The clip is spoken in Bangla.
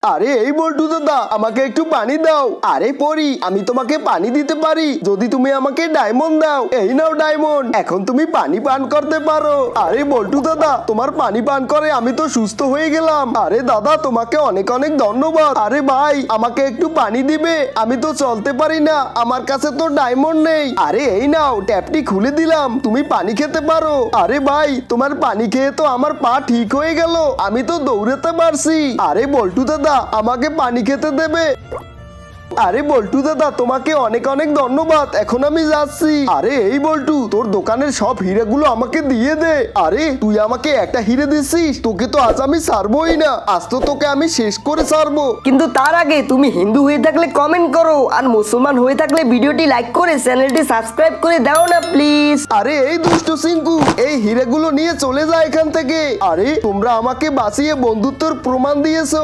আরে এই বল্টু দাদা, আমাকে একটু পানি দাও। আরে পরি, আমি তোমাকে পানি দিতে পারি যদি তুমি আমাকে ডায়মন্ড দাও। এই নাও ডায়মন্ড, এখন তুমি পানি পান করতে পারো। আরে বল্টু দাদা, তোমার পানি পান করে আমি তো সুস্থ হয়ে গেলাম। আরে দাদা, তোমাকে অনেক অনেক ধন্যবাদ। আরে ভাই, আমাকে একটু পানি দিবে? আমি তো চলতে পারি না, আমার কাছে তো ডায়মন্ড নেই। আরে এই নাও, ট্যাপটি খুলে দিলাম, তুমি পানি খেতে পারো। আরে ভাই, তোমার পানি খেয়ে তো আমার পা ঠিক হয়ে গেল, আমি তো দৌড়াতে পারছি। আরে বল্টু দাদা, আমাকে পানি খেতে দেবে? আরে বল্টু দাদা, তোমাকে অনেক অনেক ধন্যবাদ, এখন আমি যাচ্ছি। আরে এই বল্টু, তোর দোকানের সব হিরেগুলো আমাকে দিয়ে দে। আরে তুই আমাকে একটা হিরে দিছিস, তোকে তো আজ আমি ছাড়বই না, আজ তো তোকে আমি শেষ করে ছাড়বো। কিন্তু তার আগে তুমি হিন্দু হয়ে থাকলে কমেন্ট করো, আর মুসলমান হয়ে থাকলে ভিডিওটি লাইক করে চ্যানেলটি সাবস্ক্রাইব করে দাও না প্লিজ। আরে এই দুষ্ট সিংকু, এই হিরেগুলো নিয়ে চলে যা এখান থেকে। আরে তোমরা আমাকে বাঁচিয়ে বন্ধুত্বের প্রমাণ দিয়েছো।